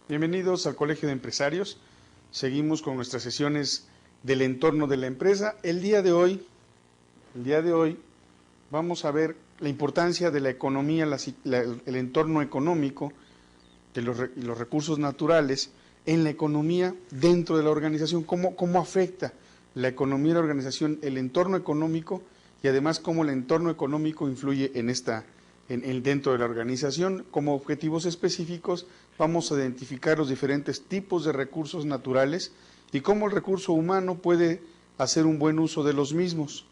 Bienvenidos al Colegio de Empresarios. Seguimos con nuestras sesiones del entorno de la empresa. El día de hoy vamos a ver la importancia de la economía, el entorno económico de los recursos naturales en la economía dentro de la organización, cómo afecta la economía de la organización, el entorno económico y además cómo el entorno económico influye dentro de la organización. Como objetivos específicos vamos a identificar los diferentes tipos de recursos naturales y cómo el recurso humano puede hacer un buen uso de los mismos.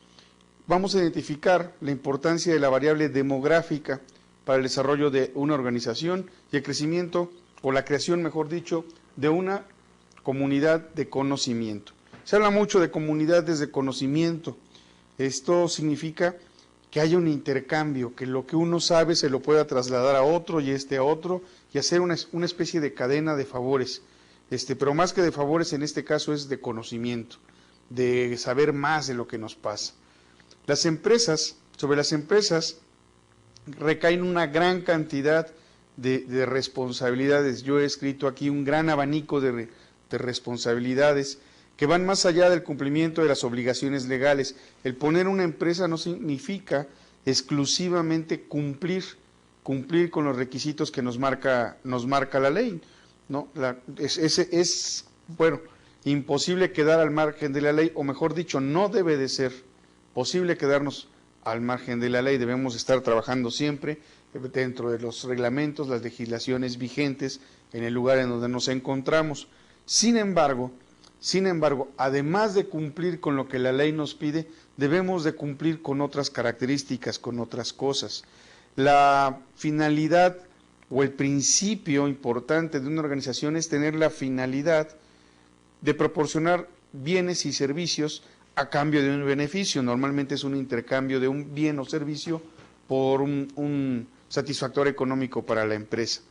Vamos a identificar la importancia de la variable demográfica para el desarrollo de una organización y el crecimiento, o la creación, mejor dicho, de una comunidad de conocimiento. Se habla mucho de comunidades de conocimiento. Esto significa que haya un intercambio, que lo que uno sabe se lo pueda trasladar a otro y a otro, y hacer una especie de cadena de favores. Pero más que de favores, en este caso es de conocimiento, de saber más de lo que nos pasa. Sobre las empresas recaen una gran cantidad de responsabilidades. Yo he escrito aquí un gran abanico de responsabilidades que van más allá del cumplimiento de las obligaciones legales. El poner una empresa no significa exclusivamente cumplir con los requisitos que nos marca la ley, ¿no? Es imposible quedar al margen de la ley, o mejor dicho, no debe de ser posible quedarnos al margen de la ley. Debemos estar trabajando siempre dentro de los reglamentos, las legislaciones vigentes en el lugar en donde nos encontramos. Sin embargo, además de cumplir con lo que la ley nos pide, debemos de cumplir con otras características, con otras cosas. La finalidad o el principio importante de una organización es tener la finalidad de proporcionar bienes y servicios a cambio de un beneficio. Normalmente es un intercambio de un bien o servicio por un satisfactor económico para la empresa.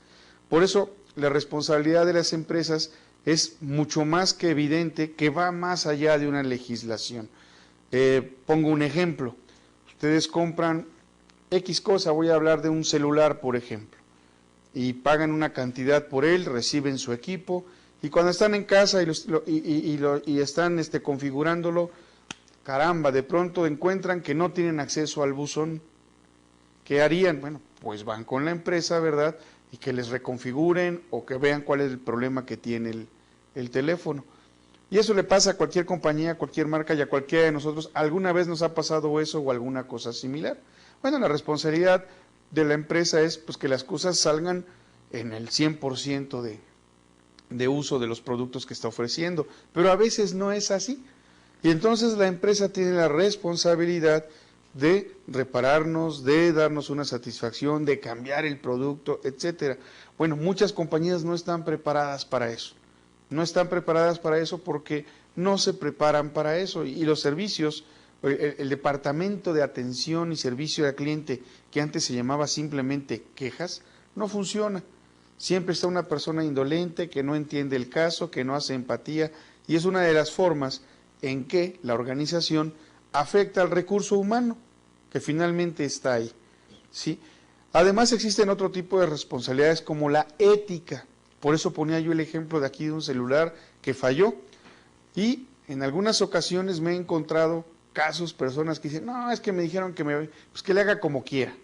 Por eso, la responsabilidad de las empresas es mucho más que evidente, que va más allá de una legislación. Pongo un ejemplo. Ustedes compran X cosa, voy a hablar de un celular, por ejemplo, y pagan una cantidad por él, reciben su equipo, y cuando están en casa y están configurándolo, caramba, de pronto encuentran que no tienen acceso al buzón. ¿Qué harían? Bueno, pues van con la empresa, ¿verdad?, y que les reconfiguren o que vean cuál es el problema que tiene el teléfono. Y eso le pasa a cualquier compañía, a cualquier marca y a cualquiera de nosotros. ¿Alguna vez nos ha pasado eso o alguna cosa similar? Bueno, la responsabilidad de la empresa es pues que las cosas salgan en el 100% de uso de los productos que está ofreciendo, pero a veces no es así. Y entonces la empresa tiene la responsabilidad de repararnos, de darnos una satisfacción, de cambiar el producto, etcétera. Bueno, muchas compañías no están preparadas para eso. No están preparadas para eso porque no se preparan para eso. Y los servicios, el departamento de atención y servicio al cliente, que antes se llamaba simplemente quejas, no funciona. Siempre está una persona indolente que no entiende el caso, que no hace empatía, y es una de las formas en que la organización afecta al recurso humano, que finalmente está ahí, ¿sí? Además existen otro tipo de responsabilidades como la ética. Por eso ponía yo el ejemplo de aquí de un celular que falló, y en algunas ocasiones me he encontrado casos, personas que dicen, no, es que me dijeron pues que le haga como quiera,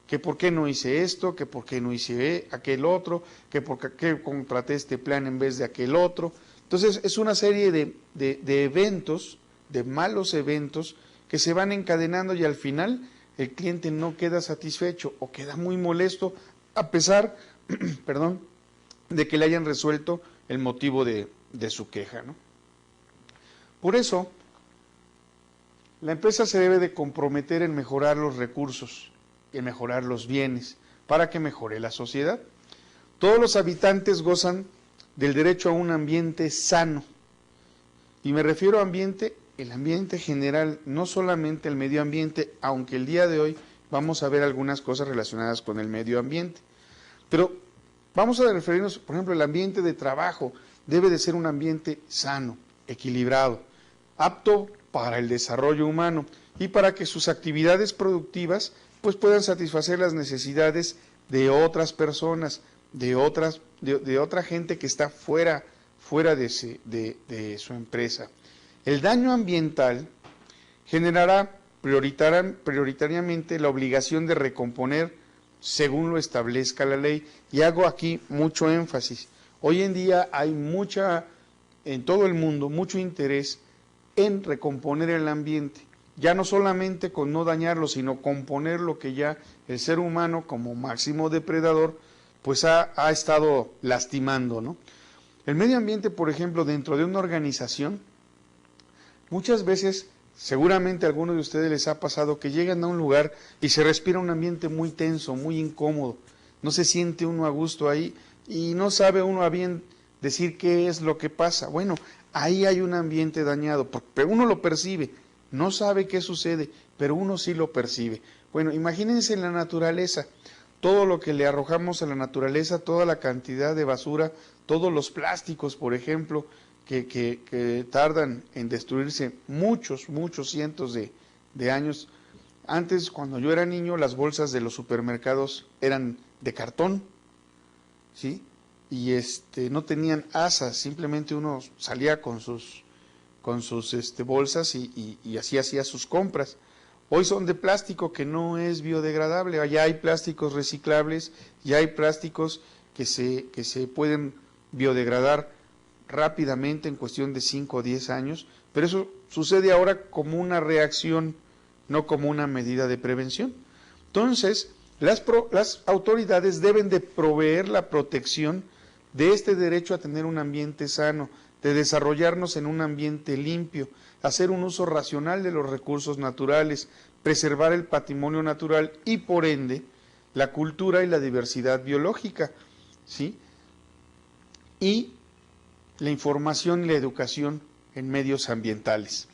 que por qué no hice esto, que por qué no hice aquel otro, que por qué contraté este plan en vez de aquel otro. Entonces es una serie de eventos, de malos eventos, que se van encadenando y al final el cliente no queda satisfecho o queda muy molesto a pesar de que le hayan resuelto el motivo de su queja, ¿no? Por eso, la empresa se debe de comprometer en mejorar los recursos, en mejorar los bienes, para que mejore la sociedad. Todos los habitantes gozan del derecho a un ambiente sano. Y me refiero a el ambiente general, no solamente el medio ambiente, aunque el día de hoy vamos a ver algunas cosas relacionadas con el medio ambiente. Pero vamos a referirnos, por ejemplo, el ambiente de trabajo debe de ser un ambiente sano, equilibrado, apto para el desarrollo humano y para que sus actividades productivas pues puedan satisfacer las necesidades de otras personas, de otra gente que está fuera de su empresa. El daño ambiental generará prioritariamente la obligación de recomponer según lo establezca la ley. Y hago aquí mucho énfasis. Hoy en día hay en todo el mundo, mucho interés en recomponer el ambiente. Ya no solamente con no dañarlo, sino componer lo que ya el ser humano, como máximo depredador, pues ha estado lastimando, ¿no? El medio ambiente, por ejemplo, dentro de una organización, muchas veces, seguramente a algunos de ustedes les ha pasado que llegan a un lugar y se respira un ambiente muy tenso, muy incómodo, no se siente uno a gusto ahí y no sabe uno a bien decir qué es lo que pasa. Bueno, ahí hay un ambiente dañado, pero uno lo percibe, no sabe qué sucede, pero uno sí lo percibe. Bueno, imagínense en la naturaleza, todo lo que le arrojamos a la naturaleza, toda la cantidad de basura, todos los plásticos, por ejemplo, que tardan en destruirse muchos cientos de años. Antes, cuando yo era niño, las bolsas de los supermercados eran de cartón, ¿sí? Y no tenían asas, simplemente uno salía con sus bolsas y así hacía sus compras. Hoy son de plástico que no es biodegradable, ya hay plásticos reciclables, ya hay plásticos que se pueden biodegradar rápidamente en cuestión de 5 o 10 años, pero eso sucede ahora como una reacción, no como una medida de prevención. Entonces, las autoridades deben de proveer la protección de este derecho a tener un ambiente sano, de desarrollarnos en un ambiente limpio, hacer un uso racional de los recursos naturales, preservar el patrimonio natural y, por ende, la cultura y la diversidad biológica, ¿sí? Y la información y la educación en medios ambientales.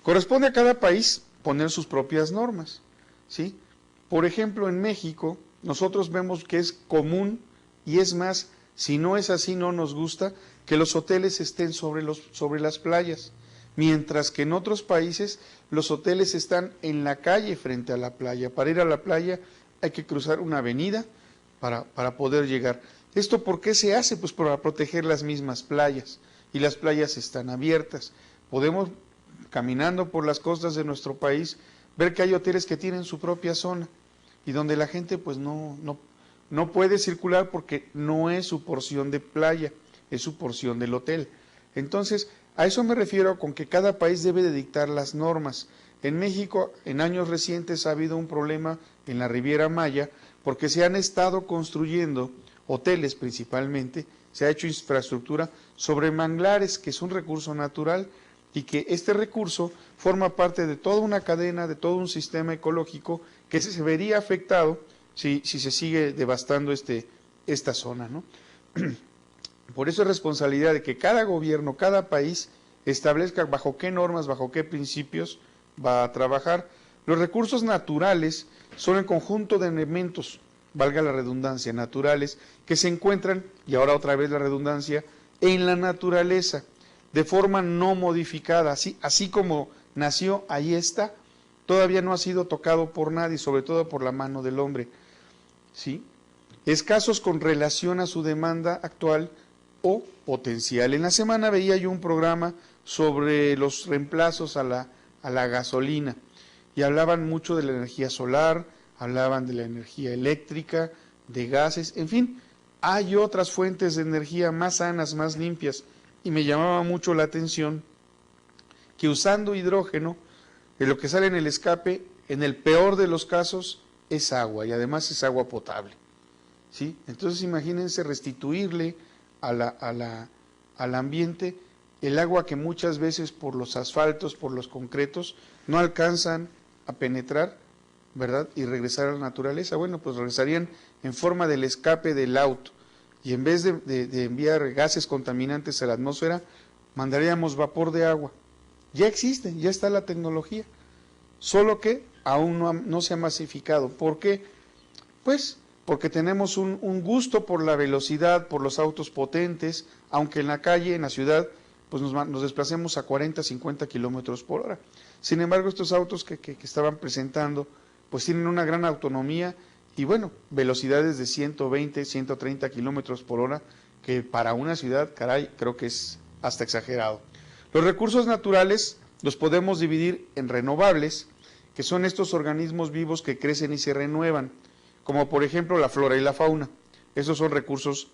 Corresponde a cada país poner sus propias normas, ¿sí? Por ejemplo, en México, nosotros vemos que es común, y es más, si no es así, no nos gusta, que los hoteles estén sobre las playas, mientras que en otros países los hoteles están en la calle frente a la playa. Para ir a la playa hay que cruzar una avenida para poder llegar. ¿Esto por qué se hace? Pues para proteger las mismas playas, y las playas están abiertas. Podemos, caminando por las costas de nuestro país, ver que hay hoteles que tienen su propia zona, y donde la gente pues no puede circular porque no es su porción de playa, es su porción del hotel. Entonces, a eso me refiero con que cada país debe de dictar las normas. En México, en años recientes, ha habido un problema en la Riviera Maya, porque se han estado construyendo hoteles principalmente, se ha hecho infraestructura sobre manglares, que es un recurso natural, y que este recurso forma parte de toda una cadena, de todo un sistema ecológico que se vería afectado si se sigue devastando esta zona, ¿no? Por eso es responsabilidad de que cada gobierno, cada país establezca bajo qué normas, bajo qué principios va a trabajar. Los recursos naturales son el conjunto de elementos, valga la redundancia, naturales, que se encuentran, y ahora otra vez la redundancia, en la naturaleza, de forma no modificada, así como nació, ahí está, todavía no ha sido tocado por nadie, sobre todo por la mano del hombre, ¿sí? Escasos con relación a su demanda actual o potencial. En la semana veía yo un programa sobre los reemplazos a la gasolina, y hablaban mucho de la energía solar, hablaban de la energía eléctrica, de gases, en fin, hay otras fuentes de energía más sanas, más limpias, y me llamaba mucho la atención que usando hidrógeno, lo que sale en el escape, en el peor de los casos, es agua, y además es agua potable, ¿sí? Entonces imagínense restituirle al ambiente el agua que muchas veces por los asfaltos, por los concretos, no alcanzan a penetrar, ¿verdad? Y regresar a la naturaleza. Bueno, pues regresarían en forma del escape del auto, y en vez de enviar gases contaminantes a la atmósfera, mandaríamos vapor de agua. Ya existe, ya está la tecnología, solo que aún no se ha masificado. ¿Por qué? Pues porque tenemos un gusto por la velocidad, por los autos potentes, aunque en la calle, en la ciudad, pues nos desplacemos a 40, 50 kilómetros por hora. Sin embargo, estos autos que estaban presentando, pues tienen una gran autonomía y bueno, velocidades de 120, 130 kilómetros por hora, que para una ciudad, caray, creo que es hasta exagerado. Los recursos naturales los podemos dividir en renovables, que son estos organismos vivos que crecen y se renuevan, como por ejemplo la flora y la fauna. Esos son recursos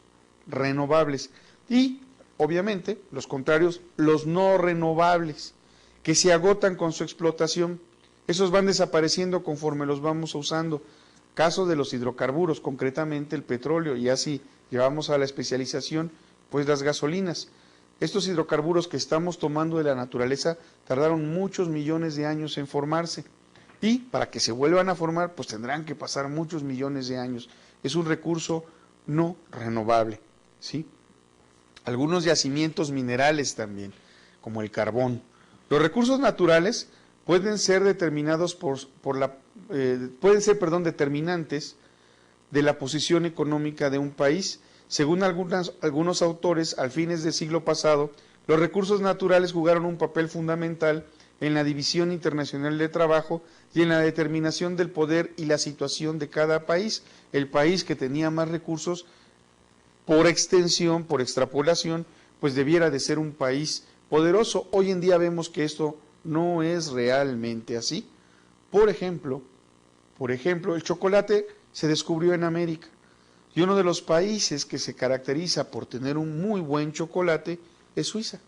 renovables. Y, obviamente, los contrarios, los no renovables, que se agotan con su explotación. Esos van desapareciendo conforme los vamos usando. Caso de los hidrocarburos, concretamente el petróleo, y así llevamos a la especialización, pues las gasolinas. Estos hidrocarburos que estamos tomando de la naturaleza tardaron muchos millones de años en formarse. Y para que se vuelvan a formar, pues tendrán que pasar muchos millones de años. Es un recurso no renovable, ¿sí? Algunos yacimientos minerales también, como el carbón. Los recursos naturales pueden ser determinados determinantes de la posición económica de un país. Según algunos autores, al fines del siglo pasado, los recursos naturales jugaron un papel fundamental en la división internacional de trabajo y en la determinación del poder y la situación de cada país. El país que tenía más recursos, por extensión, por extrapolación, pues debiera de ser un país poderoso. Hoy en día vemos que esto no es realmente así. Por ejemplo, el chocolate se descubrió en América, y uno de los países que se caracteriza por tener un muy buen chocolate es Suiza.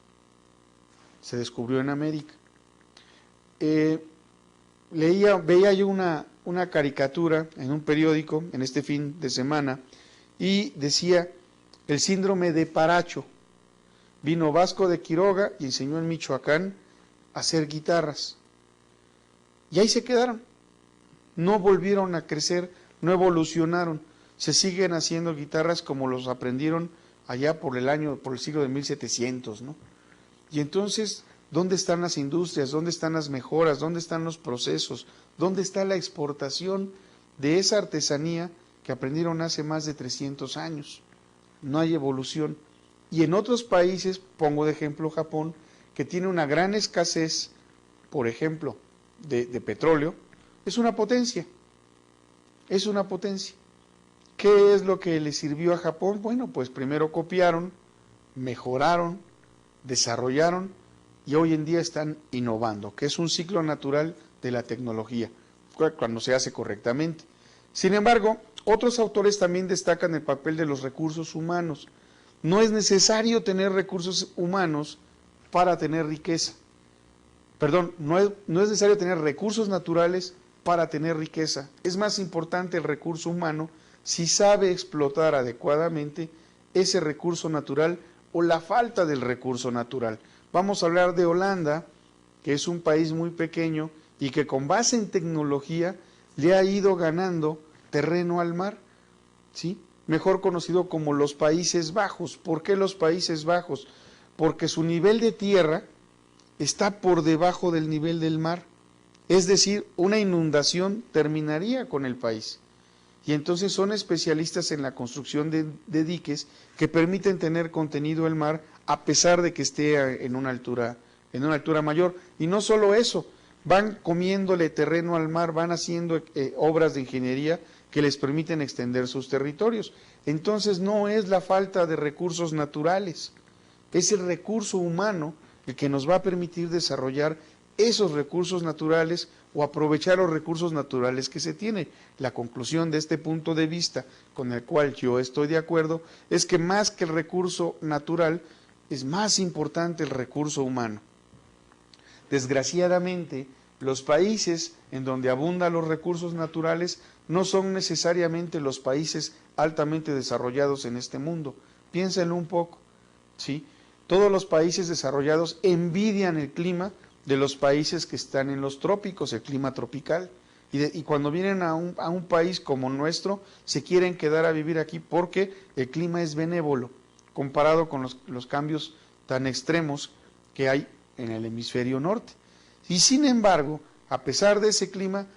Se descubrió en América. Veía yo una caricatura en un periódico en este fin de semana y decía el síndrome de Paracho. Vino Vasco de Quiroga y enseñó en Michoacán a hacer guitarras. Y ahí se quedaron. No volvieron a crecer, no evolucionaron. Se siguen haciendo guitarras como los aprendieron allá por el siglo de 1700, ¿no? Y entonces, ¿dónde están las industrias? ¿Dónde están las mejoras? ¿Dónde están los procesos? ¿Dónde está la exportación de esa artesanía que aprendieron hace más de 300 años? No hay evolución. Y en otros países, pongo de ejemplo Japón, que tiene una gran escasez, por ejemplo, de petróleo, es una potencia. Es una potencia. ¿Qué es lo que le sirvió a Japón? Bueno, pues primero copiaron, mejoraron, desarrollaron y hoy en día están innovando, que es un ciclo natural de la tecnología, cuando se hace correctamente. Sin embargo, otros autores también destacan el papel de los recursos humanos. No es necesario tener recursos humanos para tener riqueza. Perdón, no es necesario tener recursos naturales para tener riqueza. Es más importante el recurso humano si sabe explotar adecuadamente ese recurso natural o la falta del recurso natural. Vamos a hablar de Holanda, que es un país muy pequeño y que con base en tecnología le ha ido ganando terreno al mar, ¿sí? Mejor conocido como los Países Bajos. ¿Por qué los Países Bajos? Porque su nivel de tierra está por debajo del nivel del mar. Es decir, una inundación terminaría con el país. Y entonces son especialistas en la construcción de diques que permiten tener contenido el mar a pesar de que esté en una altura mayor. Y no solo eso, van comiéndole terreno al mar, van haciendo obras de ingeniería que les permiten extender sus territorios. Entonces no es la falta de recursos naturales, es el recurso humano el que nos va a permitir desarrollar esos recursos naturales o aprovechar los recursos naturales que se tienen. La conclusión de este punto de vista, con el cual yo estoy de acuerdo, es que más que el recurso natural, es más importante el recurso humano. Desgraciadamente, los países en donde abundan los recursos naturales no son necesariamente los países altamente desarrollados en este mundo. Piénsenlo un poco, ¿sí? Todos los países desarrollados envidian el clima de los países que están en los trópicos, el clima tropical. Y cuando vienen a un país como nuestro, se quieren quedar a vivir aquí porque el clima es benévolo, comparado con los cambios tan extremos que hay en el hemisferio norte. Y sin embargo, a pesar de ese clima,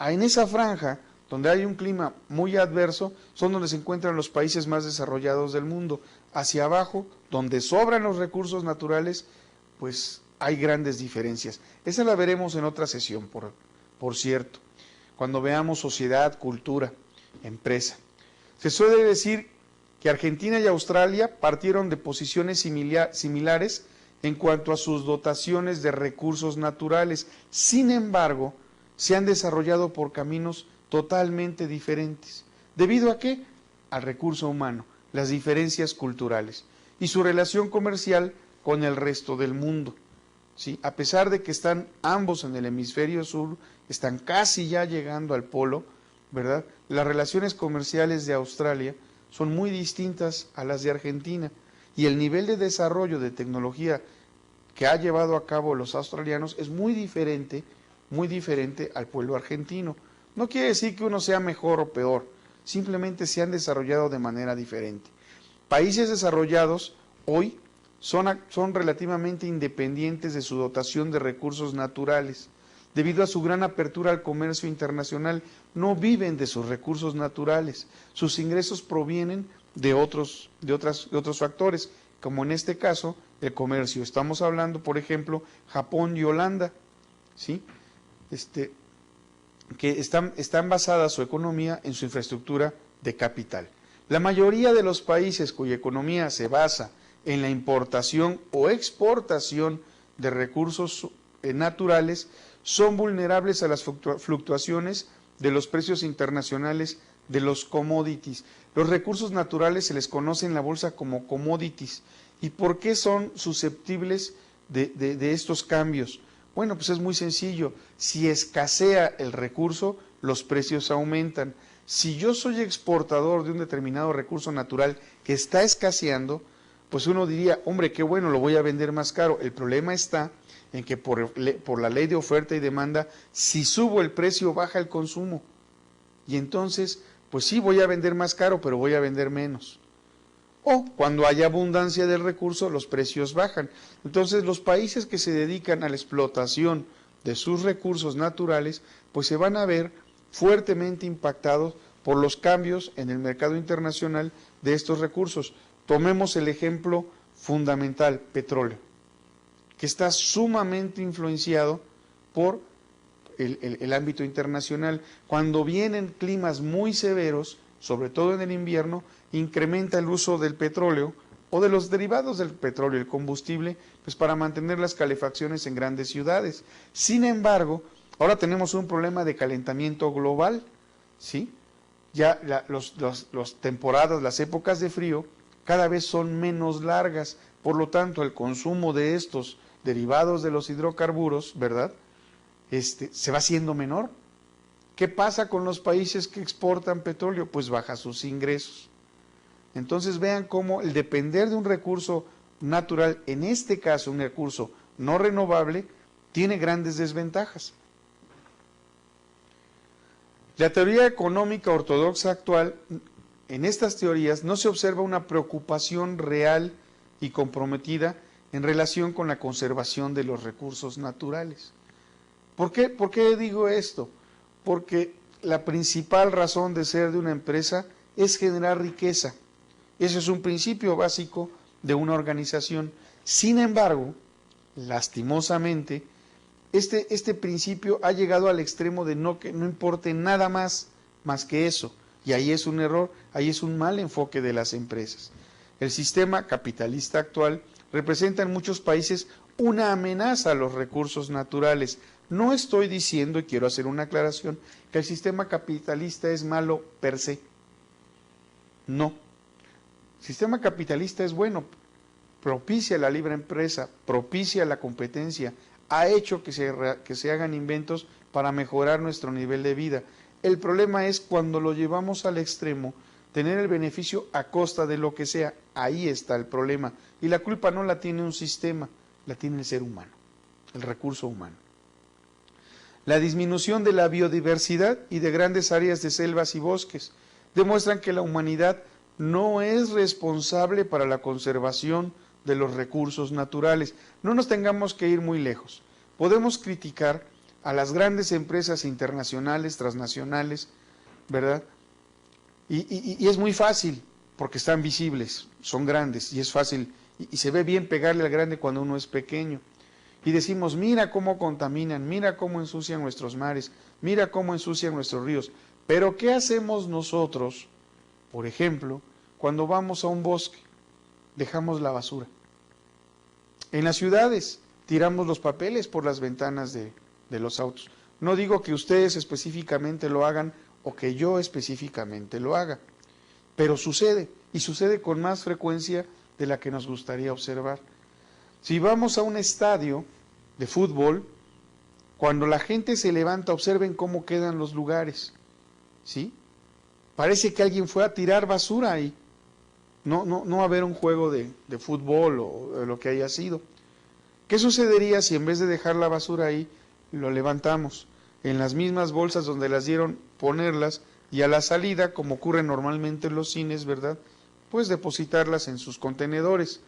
en esa franja donde hay un clima muy adverso, son donde se encuentran los países más desarrollados del mundo. Hacia abajo, donde sobran los recursos naturales, pues hay grandes diferencias. Esa la veremos en otra sesión, por cierto, cuando veamos sociedad, cultura. empresa. Se suele decir que Argentina y Australia partieron de posiciones similares en cuanto a sus dotaciones de recursos naturales. Sin embargo, se han desarrollado por caminos totalmente diferentes. ¿Debido a qué? Al recurso humano, las diferencias culturales y su relación comercial con el resto del mundo. ¿Sí? A pesar de que están ambos en el hemisferio sur, están casi ya llegando al polo, ¿verdad? Las relaciones comerciales de Australia son muy distintas a las de Argentina y el nivel de desarrollo de tecnología que ha llevado a cabo los australianos es muy diferente al pueblo argentino. No quiere decir que uno sea mejor o peor, simplemente se han desarrollado de manera diferente. Países desarrollados hoy son relativamente independientes de su dotación de recursos naturales. Debido a su gran apertura al comercio internacional, no viven de sus recursos naturales. Sus ingresos provienen de otros factores, como en este caso el comercio. Estamos hablando, por ejemplo, Japón y Holanda, ¿sí? Que están basadas su economía en su infraestructura de capital. La mayoría de los países cuya economía se basa en la importación o exportación de recursos naturales son vulnerables a las fluctuaciones de los precios internacionales de los commodities. Los recursos naturales se les conoce en la bolsa como commodities. ¿Y por qué son susceptibles de estos cambios? Bueno, pues es muy sencillo. Si escasea el recurso, los precios aumentan. Si yo soy exportador de un determinado recurso natural que está escaseando, pues uno diría, hombre, qué bueno, lo voy a vender más caro. El problema está en que por la ley de oferta y demanda, si subo el precio, baja el consumo. Y entonces, pues sí, voy a vender más caro, pero voy a vender menos. O cuando hay abundancia del recurso, los precios bajan. Entonces, los países que se dedican a la explotación de sus recursos naturales, pues se van a ver fuertemente impactados por los cambios en el mercado internacional de estos recursos. Tomemos el ejemplo fundamental, petróleo, que está sumamente influenciado por el ámbito internacional. Cuando vienen climas muy severos, sobre todo en el invierno, incrementa el uso del petróleo o de los derivados del petróleo, el combustible, pues para mantener las calefacciones en grandes ciudades. Sin embargo, ahora tenemos un problema de calentamiento global, ¿sí? Ya las temporadas, las épocas de frío, cada vez son menos largas, por lo tanto el consumo de estos derivados de los hidrocarburos, ¿verdad? Se va haciendo menor. ¿Qué pasa con los países que exportan petróleo? Pues baja sus ingresos. Entonces vean cómo el depender de un recurso natural, en este caso un recurso no renovable, tiene grandes desventajas. La teoría económica ortodoxa actual, en estas teorías no se observa una preocupación real y comprometida en relación con la conservación de los recursos naturales. ¿Por qué digo esto? Porque la principal razón de ser de una empresa es generar riqueza. Ese es un principio básico de una organización. Sin embargo, lastimosamente, este principio ha llegado al extremo de que no importe nada más que eso. Y ahí es un error, ahí es un mal enfoque de las empresas. El sistema capitalista actual representa en muchos países una amenaza a los recursos naturales. No estoy diciendo, y quiero hacer una aclaración, que el sistema capitalista es malo per se. No. El sistema capitalista es bueno, propicia la libre empresa, propicia la competencia, ha hecho que se hagan inventos para mejorar nuestro nivel de vida. El problema es cuando lo llevamos al extremo, tener el beneficio a costa de lo que sea. Ahí está el problema. Y la culpa no la tiene un sistema, la tiene el ser humano, el recurso humano. La disminución de la biodiversidad y de grandes áreas de selvas y bosques demuestran que la humanidad no es responsable para la conservación de los recursos naturales. No nos tengamos que ir muy lejos. Podemos criticar a las grandes empresas internacionales, transnacionales, ¿verdad? Y es muy fácil, porque están visibles, son grandes, y es fácil, y se ve bien pegarle al grande cuando uno es pequeño. Y decimos, mira cómo contaminan, mira cómo ensucian nuestros mares, mira cómo ensucian nuestros ríos. Pero ¿qué hacemos nosotros, por ejemplo, cuando vamos a un bosque? Dejamos la basura. En las ciudades tiramos los papeles por las ventanas de los autos. No digo que ustedes específicamente lo hagan o que yo específicamente lo haga, pero sucede, y sucede con más frecuencia de la que nos gustaría observar. Si vamos a un estadio de fútbol, cuando la gente se levanta, observen cómo quedan los lugares, ¿sí? Parece que alguien fue a tirar basura ahí. No a ver un juego de fútbol o de lo que haya sido. ¿Qué sucedería si en vez de dejar la basura ahí, lo levantamos en las mismas bolsas donde las dieron, ponerlas, y a la salida, como ocurre normalmente en los cines, ¿verdad?, pues depositarlas en sus contenedores?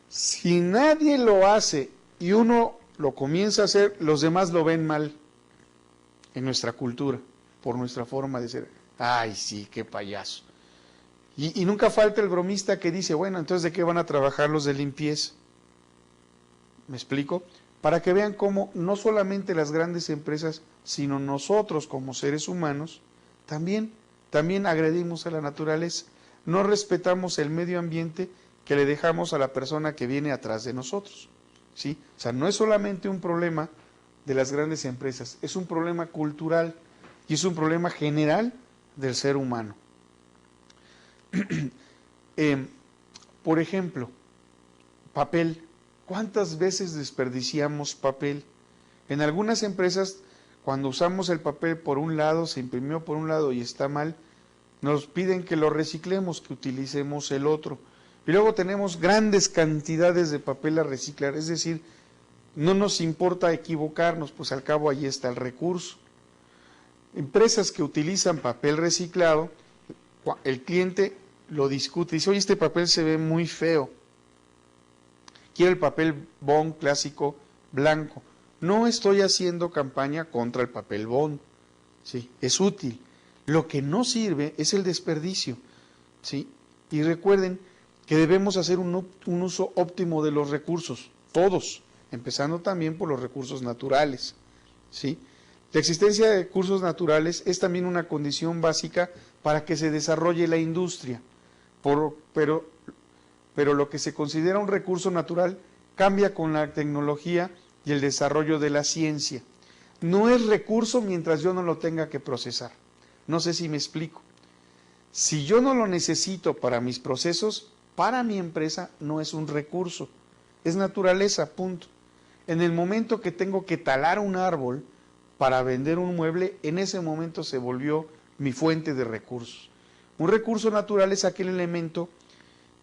Si nadie lo hace y uno lo comienza a hacer, los demás lo ven mal en nuestra cultura, por nuestra forma de ser. ¡Ay, sí, qué payaso! Y nunca falta el bromista que dice, bueno, entonces ¿de qué van a trabajar los de limpieza? ¿Me explico? Para que vean cómo no solamente las grandes empresas, sino nosotros como seres humanos, también agredimos a la naturaleza. No respetamos el medio ambiente que le dejamos a la persona que viene atrás de nosotros, ¿sí? O sea, no es solamente un problema de las grandes empresas, es un problema cultural y es un problema general del ser humano. Por ejemplo, papel. ¿Cuántas veces desperdiciamos papel? En algunas empresas, cuando usamos el papel por un lado, se imprimió por un lado y está mal, nos piden que lo reciclemos, que utilicemos el otro. Y luego tenemos grandes cantidades de papel a reciclar, es decir, no nos importa equivocarnos, pues al cabo ahí está el recurso. Empresas que utilizan papel reciclado, el cliente lo discute, dice, oye, este papel se ve muy feo, quiero el papel bond clásico blanco. No estoy haciendo campaña contra el papel bond, ¿sí? Es útil. Lo que no sirve es el desperdicio, ¿sí? Y recuerden que debemos hacer un uso óptimo de los recursos, todos, empezando también por los recursos naturales, ¿sí? La existencia de recursos naturales es también una condición básica para que se desarrolle la industria, pero lo que se considera un recurso natural cambia con la tecnología y el desarrollo de la ciencia. No es recurso mientras yo no lo tenga que procesar. No sé si me explico. Si yo no lo necesito para mis procesos, para mi empresa no es un recurso, es naturaleza, punto. En el momento que tengo que talar un árbol para vender un mueble, en ese momento se volvió mi fuente de recursos. Un recurso natural es aquel elemento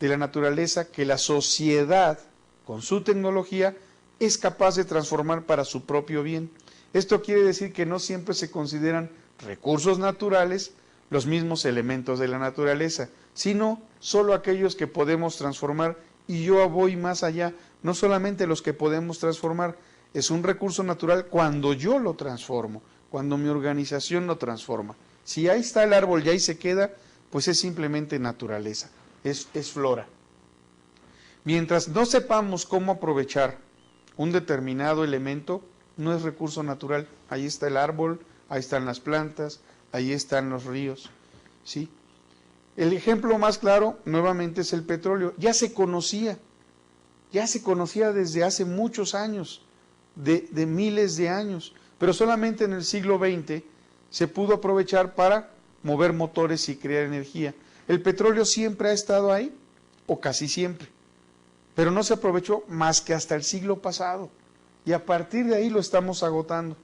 de la naturaleza que la sociedad, con su tecnología, es capaz de transformar para su propio bien. Esto quiere decir que no siempre se consideran recursos naturales los mismos elementos de la naturaleza, sino solo aquellos que podemos transformar, y yo voy más allá, no solamente los que podemos transformar, es un recurso natural cuando yo lo transformo, cuando mi organización lo transforma. Si ahí está el árbol y ahí se queda, pues es simplemente naturaleza, es flora. Mientras no sepamos cómo aprovechar un determinado elemento, no es recurso natural. Ahí está el árbol, ahí están las plantas, ahí están los ríos, ¿sí? El ejemplo más claro, nuevamente, es el petróleo. Ya se conocía desde hace muchos años, de miles de años, pero solamente en el siglo XX se pudo aprovechar para mover motores y crear energía. El petróleo siempre ha estado ahí, o casi siempre, pero no se aprovechó más que hasta el siglo pasado, y a partir de ahí lo estamos agotando.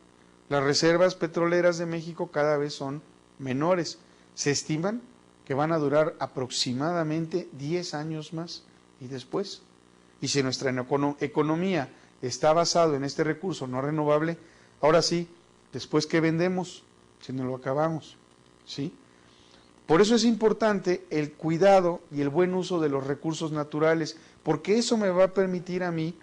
Las reservas petroleras de México cada vez son menores. Se estiman que van a durar aproximadamente 10 años más, y después. Y si nuestra economía está basada en este recurso no renovable, ahora sí, después ¿qué vendemos? Si no lo acabamos, ¿sí? Por eso es importante el cuidado y el buen uso de los recursos naturales, porque eso me va a permitir a mí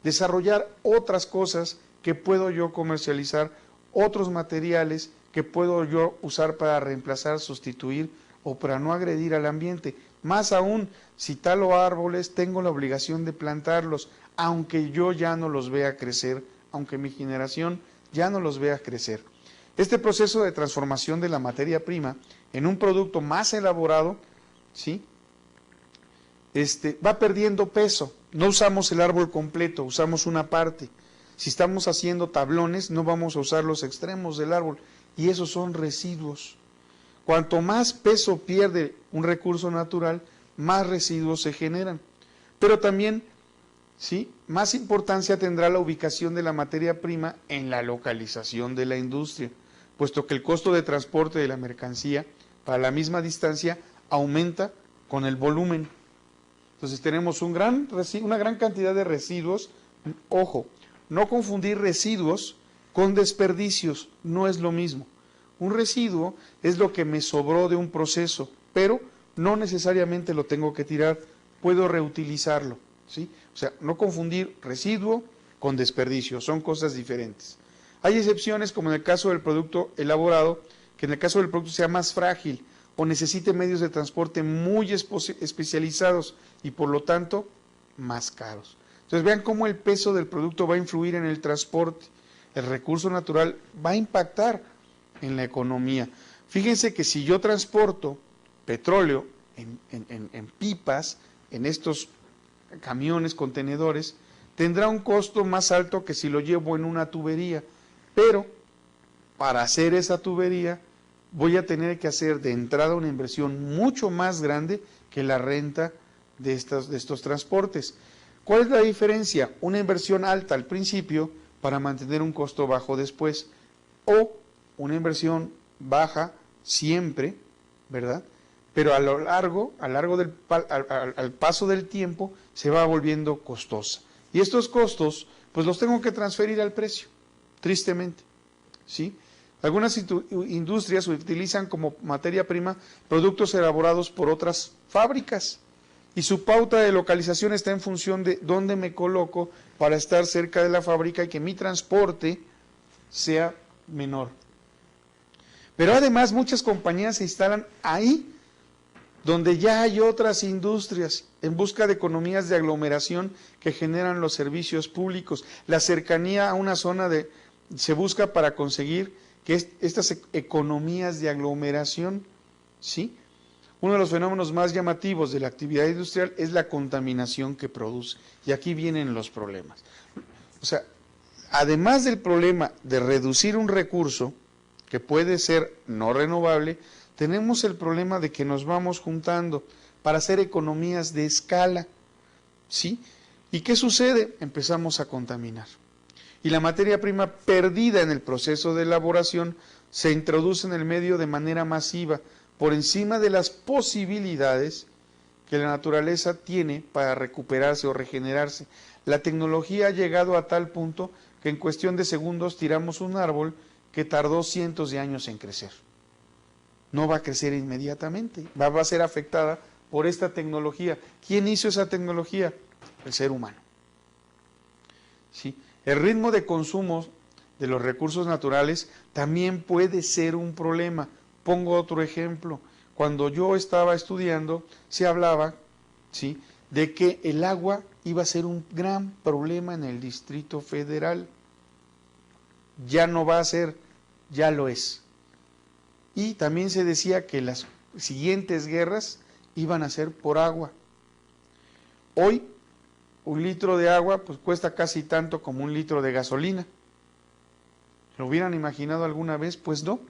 desarrollar otras cosas que puedo yo comercializar, otros materiales que puedo yo usar para reemplazar, sustituir o para no agredir al ambiente. Más aún, si talo árboles, tengo la obligación de plantarlos, aunque yo ya no los vea crecer, aunque mi generación ya no los vea crecer. Este proceso de transformación de la materia prima en un producto más elaborado, ¿sí? Va perdiendo peso. No usamos el árbol completo, usamos una parte. Si estamos haciendo tablones, no vamos a usar los extremos del árbol, y esos son residuos. Cuanto más peso pierde un recurso natural, más residuos se generan. Pero también, ¿sí?, más importancia tendrá la ubicación de la materia prima en la localización de la industria, puesto que el costo de transporte de la mercancía para la misma distancia aumenta con el volumen. Entonces tenemos una gran cantidad de residuos. Ojo, no confundir residuos con desperdicios, no es lo mismo. Un residuo es lo que me sobró de un proceso, pero no necesariamente lo tengo que tirar, puedo reutilizarlo, ¿sí? O sea, no confundir residuo con desperdicio, son cosas diferentes. Hay excepciones, como en el caso del producto elaborado, que en el caso del producto sea más frágil o necesite medios de transporte muy especializados y por lo tanto más caros. Entonces vean cómo el peso del producto va a influir en el transporte. El recurso natural va a impactar en la economía. Fíjense que si yo transporto petróleo en pipas, en estos camiones, contenedores, tendrá un costo más alto que si lo llevo en una tubería, pero para hacer esa tubería voy a tener que hacer de entrada una inversión mucho más grande que la renta de estos transportes. ¿Cuál es la diferencia? Una inversión alta al principio para mantener un costo bajo después, o una inversión baja siempre, ¿verdad? Pero al paso del tiempo se va volviendo costosa. Y estos costos, pues los tengo que transferir al precio, tristemente, ¿sí? Algunas industrias utilizan como materia prima productos elaborados por otras fábricas y su pauta de localización está en función de dónde me coloco para estar cerca de la fábrica y que mi transporte sea menor. Pero además muchas compañías se instalan ahí donde ya hay otras industrias en busca de economías de aglomeración que generan los servicios públicos. La cercanía a una zona se busca para conseguir que estas economías de aglomeración, ¿sí? Uno de los fenómenos más llamativos de la actividad industrial es la contaminación que produce. Y aquí vienen los problemas. O sea, además del problema de reducir un recurso que puede ser no renovable, tenemos el problema de que nos vamos juntando para hacer economías de escala, ¿sí? ¿Y qué sucede? Empezamos a contaminar. Y la materia prima perdida en el proceso de elaboración se introduce en el medio de manera masiva, por encima de las posibilidades que la naturaleza tiene para recuperarse o regenerarse. La tecnología ha llegado a tal punto que en cuestión de segundos tiramos un árbol que tardó cientos de años en crecer. No va a crecer inmediatamente, va a ser afectada por esta tecnología. ¿Quién hizo esa tecnología? El ser humano. ¿Sí? El ritmo de consumo de los recursos naturales también puede ser un problema. Pongo otro ejemplo. Cuando yo estaba estudiando, se hablaba, ¿sí?, de que el agua iba a ser un gran problema en el Distrito Federal. Ya no va a ser, ya lo es. Y también se decía que las siguientes guerras iban a ser por agua. Hoy, un litro de agua pues cuesta casi tanto como un litro de gasolina. ¿Lo hubieran imaginado alguna vez? Pues no.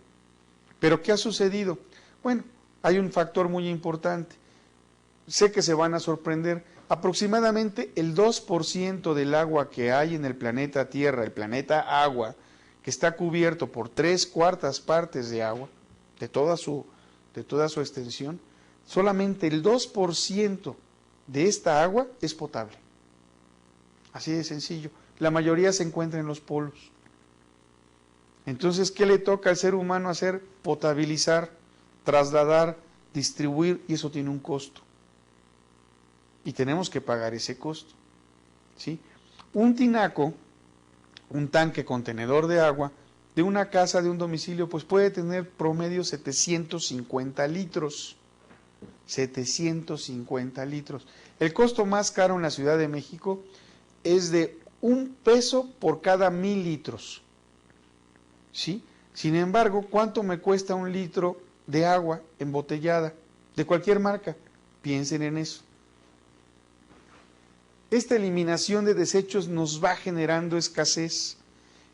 ¿Pero qué ha sucedido? Bueno, hay un factor muy importante. Sé que se van a sorprender. Aproximadamente el 2% del agua que hay en el planeta Tierra, el planeta agua, que está cubierto por 3/4 partes de agua, de toda su extensión, solamente el 2% de esta agua es potable. Así de sencillo. La mayoría se encuentra en los polos. Entonces, ¿qué le toca al ser humano hacer? Potabilizar, trasladar, distribuir, y eso tiene un costo. Y tenemos que pagar ese costo, ¿sí? Un tinaco, un tanque contenedor de agua, de una casa, de un domicilio, pues puede tener promedio 750 litros. 750 litros. El costo más caro en la Ciudad de México es de $1 por cada 1000 litros. ¿Sí? Sin embargo, ¿cuánto me cuesta un litro de agua embotellada de cualquier marca? Piensen en eso. Esta eliminación de desechos nos va generando escasez.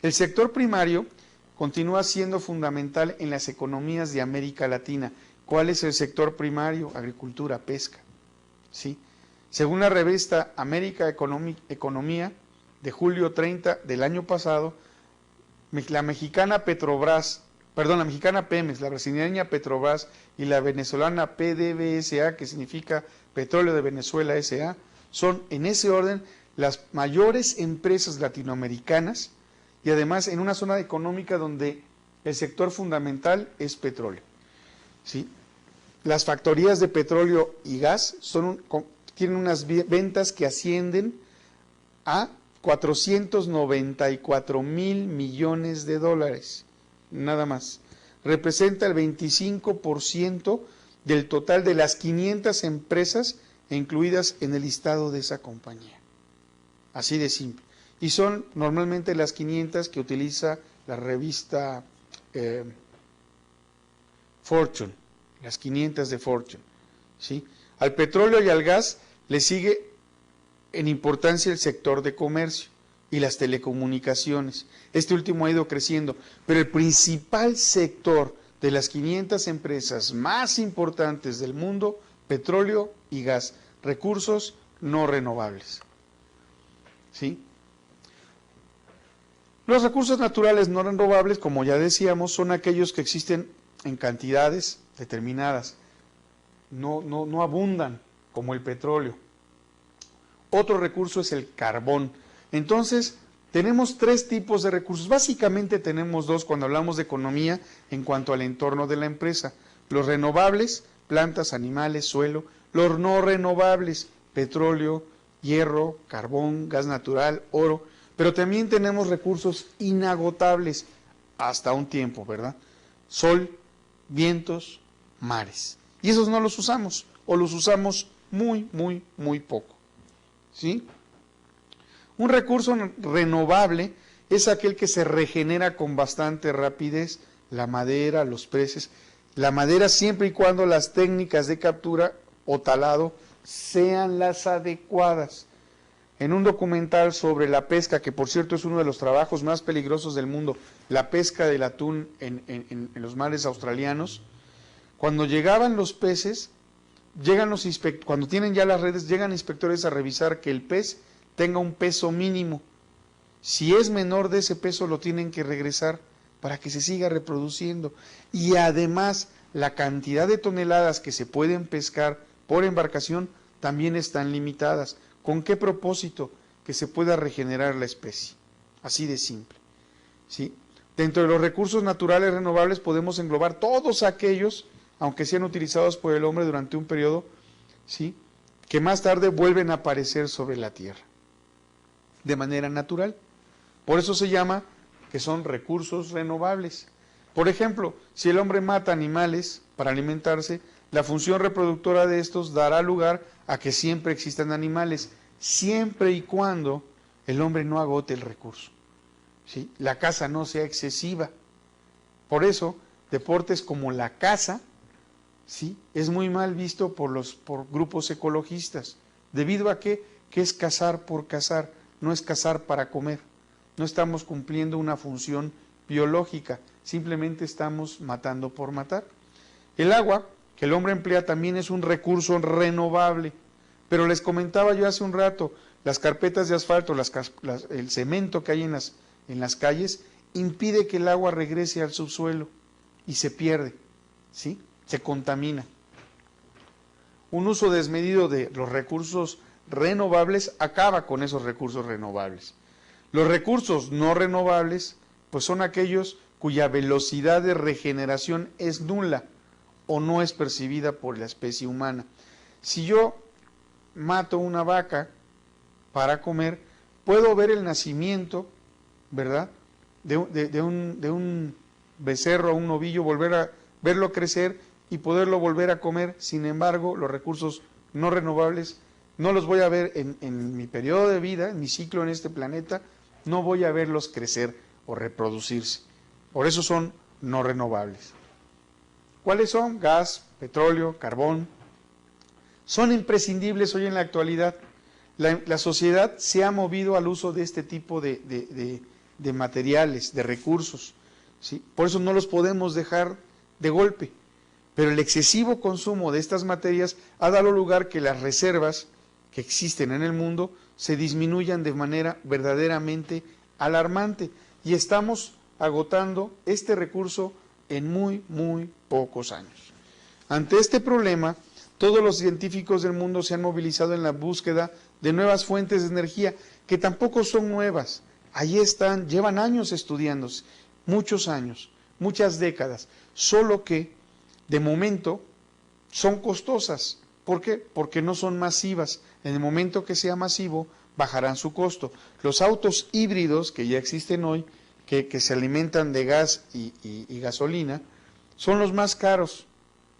El sector primario continúa siendo fundamental en las economías de América Latina. ¿Cuál es el sector primario? Agricultura, pesca. ¿Sí? Según la revista América Economía de julio 30 del año pasado, la mexicana Pemex, la brasileña Petrobras y la venezolana PDVSA, que significa Petróleo de Venezuela S.A., son en ese orden las mayores empresas latinoamericanas y además en una zona económica donde el sector fundamental es petróleo. ¿Sí? Las factorías de petróleo y gas tienen unas ventas que ascienden a 494,000 millones de dólares, nada más. Representa el 25% del total de las 500 empresas incluidas en el listado de esa compañía. Así de simple. Y son normalmente las 500 que utiliza la revista Fortune, las 500 de Fortune. ¿Sí? Al petróleo y al gas le sigue en importancia el sector de comercio y las telecomunicaciones. Este último ha ido creciendo, pero el principal sector de las 500 empresas más importantes del mundo, petróleo y gas, recursos no renovables. ¿Sí? Los recursos naturales no renovables, como ya decíamos, son aquellos que existen en cantidades determinadas, no abundan como el petróleo. Otro recurso es el carbón. Entonces, tenemos tres tipos de recursos. Básicamente tenemos dos cuando hablamos de economía en cuanto al entorno de la empresa. Los renovables, plantas, animales, suelo. Los no renovables, petróleo, hierro, carbón, gas natural, oro. Pero también tenemos recursos inagotables hasta un tiempo, ¿verdad? Sol, vientos, mares. Y esos no los usamos, o los usamos muy, muy, muy poco. ¿Sí? Un recurso renovable es aquel que se regenera con bastante rapidez, la madera, los peces. La madera siempre y cuando las técnicas de captura o talado sean las adecuadas. En un documental sobre la pesca, que por cierto es uno de los trabajos más peligrosos del mundo, la pesca del atún en los mares australianos, cuando llegaban los peces, cuando tienen ya las redes, llegan inspectores a revisar que el pez tenga un peso mínimo. Si es menor de ese peso, lo tienen que regresar para que se siga reproduciendo. Y además, la cantidad de toneladas que se pueden pescar por embarcación también están limitadas. ¿Con qué propósito? Que se pueda regenerar la especie. Así de simple. ¿Sí? Dentro de los recursos naturales renovables podemos englobar todos aquellos, aunque sean utilizados por el hombre durante un periodo, ¿sí?, que más tarde vuelven a aparecer sobre la tierra, de manera natural. Por eso se llama que son recursos renovables. Por ejemplo, si el hombre mata animales para alimentarse, la función reproductora de estos dará lugar a que siempre existan animales, siempre y cuando el hombre no agote el recurso, ¿sí? La caza no sea excesiva. Por eso, deportes como la caza, ¿sí?, es muy mal visto por grupos ecologistas. ¿Debido a qué? Que es cazar por cazar, no es cazar para comer. No estamos cumpliendo una función biológica, simplemente estamos matando por matar. El agua que el hombre emplea también es un recurso renovable, pero les comentaba yo hace un rato, las carpetas de asfalto, el cemento que hay en las calles, impide que el agua regrese al subsuelo y se pierde, ¿sí?, se contamina. Un uso desmedido de los recursos renovables acaba con esos recursos renovables. Los recursos no renovables, pues son aquellos cuya velocidad de regeneración es nula o no es percibida por la especie humana. Si yo mato una vaca para comer, puedo ver el nacimiento, ¿verdad?, de un becerro o un novillo, volver a verlo crecer y poderlo volver a comer. Sin embargo, los recursos no renovables no los voy a ver en mi periodo de vida, en mi ciclo en este planeta, no voy a verlos crecer o reproducirse. Por eso son no renovables. ¿Cuáles son? Gas, petróleo, carbón. Son imprescindibles hoy en la actualidad. La sociedad se ha movido al uso de este tipo de materiales, de recursos, ¿sí? Por eso no los podemos dejar de golpe. Pero el excesivo consumo de estas materias ha dado lugar que las reservas que existen en el mundo se disminuyan de manera verdaderamente alarmante y estamos agotando este recurso en muy pocos años. Ante este problema, todos los científicos del mundo se han movilizado en la búsqueda de nuevas fuentes de energía, que tampoco son nuevas. Allí están, llevan años estudiándose, muchos años, muchas décadas, solo que de momento son costosas. ¿Por qué? Porque no son masivas. En el momento que sea masivo, bajarán su costo. Los autos híbridos que ya existen hoy, que se alimentan de gas y gasolina, son los más caros,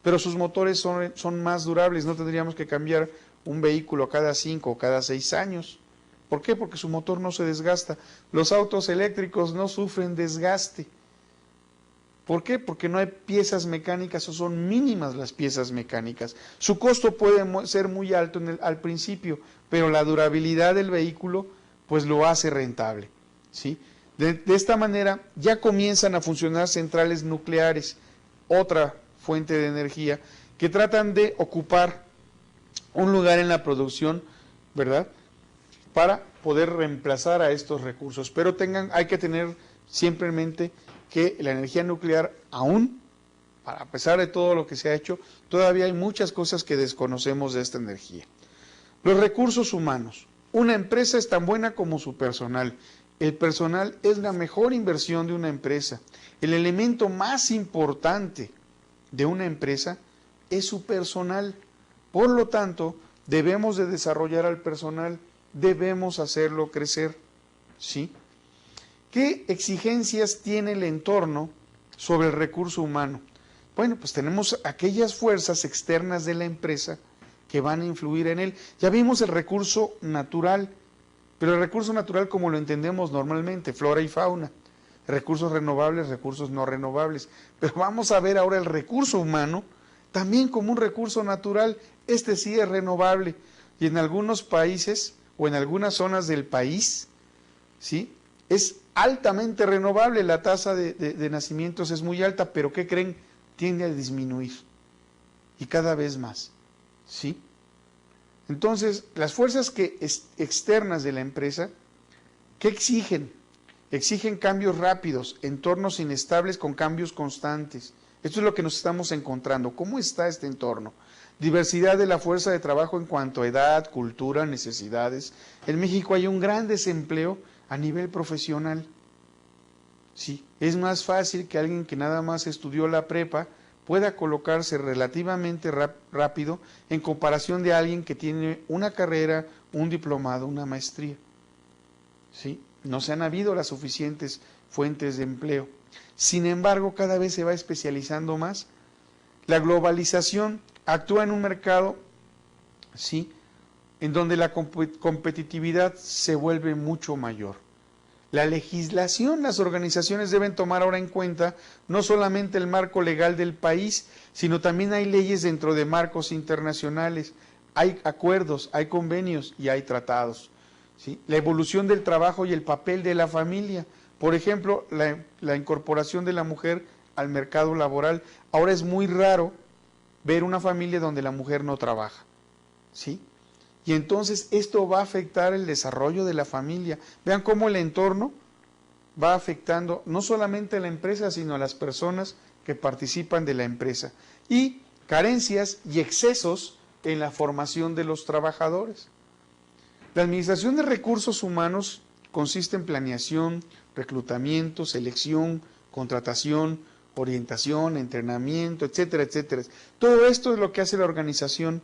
pero sus motores son más durables. No tendríamos que cambiar un vehículo cada 5 o cada 6 años. ¿Por qué? Porque su motor no se desgasta. Los autos eléctricos no sufren desgaste. ¿Por qué? Porque no hay piezas mecánicas o son mínimas las piezas mecánicas. Su costo puede ser muy alto al principio, pero la durabilidad del vehículo pues lo hace rentable, ¿sí? De esta manera ya comienzan a funcionar centrales nucleares, otra fuente de energía, que tratan de ocupar un lugar en la producción, ¿verdad?, para poder reemplazar a estos recursos. Pero hay que tener siempre en mente que la energía nuclear aún, a pesar de todo lo que se ha hecho, todavía hay muchas cosas que desconocemos de esta energía. Los recursos humanos. Una empresa es tan buena como su personal. El personal es la mejor inversión de una empresa. El elemento más importante de una empresa es su personal. Por lo tanto, debemos de desarrollar al personal, debemos hacerlo crecer, ¿sí? ¿Qué exigencias tiene el entorno sobre el recurso humano? Bueno, pues tenemos aquellas fuerzas externas de la empresa que van a influir en él. Ya vimos el recurso natural, pero el recurso natural como lo entendemos normalmente, flora y fauna, recursos renovables, recursos no renovables. Pero vamos a ver ahora el recurso humano también como un recurso natural. Este sí es renovable y en algunos países o en algunas zonas del país, ¿sí?, es altamente renovable. La tasa de nacimientos es muy alta, pero ¿qué creen? Tiende a disminuir y cada vez más, ¿sí? Entonces, las fuerzas externas de la empresa, ¿qué exigen? Exigen cambios rápidos, entornos inestables con cambios constantes. Esto es lo que nos estamos encontrando. ¿Cómo está este entorno? Diversidad de la fuerza de trabajo en cuanto a edad, cultura, necesidades. En México hay un gran desempleo a nivel profesional. Sí, es más fácil que alguien que nada más estudió la prepa pueda colocarse relativamente rápido en comparación de alguien que tiene una carrera, un diplomado, una maestría. ¿Sí? No se han habido las suficientes fuentes de empleo. Sin embargo, cada vez se va especializando más. La globalización actúa en un mercado, ¿sí?, en donde la competitividad se vuelve mucho mayor. La legislación, las organizaciones deben tomar ahora en cuenta no solamente el marco legal del país, sino también hay leyes dentro de marcos internacionales, hay acuerdos, hay convenios y hay tratados, ¿sí? La evolución del trabajo y el papel de la familia, por ejemplo, la incorporación de la mujer al mercado laboral. Ahora es muy raro ver una familia donde la mujer no trabaja, ¿sí? Y entonces esto va a afectar el desarrollo de la familia. Vean cómo el entorno va afectando no solamente a la empresa, sino a las personas que participan de la empresa. Y carencias y excesos en la formación de los trabajadores. La administración de recursos humanos consiste en planeación, reclutamiento, selección, contratación, orientación, entrenamiento, etcétera, etcétera. Todo esto es lo que hace la organización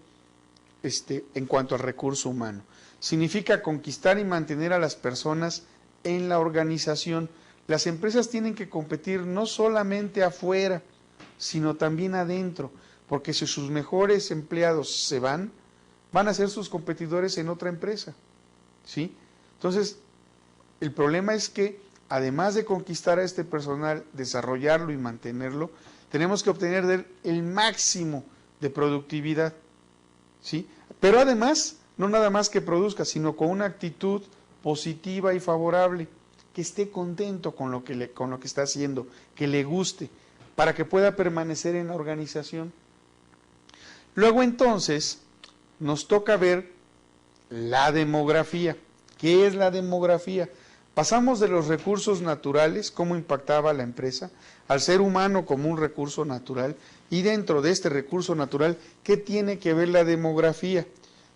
en cuanto al recurso humano. Significa conquistar y mantener a las personas en la organización. Las empresas tienen que competir no solamente afuera, sino también adentro, porque si sus mejores empleados se van a ser sus competidores en otra empresa, ¿sí? Entonces, el problema es que además de conquistar a este personal, desarrollarlo y mantenerlo, tenemos que obtener de él el máximo de productividad, ¿sí? Pero además, no nada más que produzca, sino con una actitud positiva y favorable, que esté contento con lo que está haciendo, que le guste, para que pueda permanecer en la organización. Luego entonces nos toca ver la demografía. ¿Qué es la demografía? Pasamos de los recursos naturales, cómo impactaba la empresa, al ser humano como un recurso natural, y dentro de este recurso natural, ¿qué tiene que ver la demografía?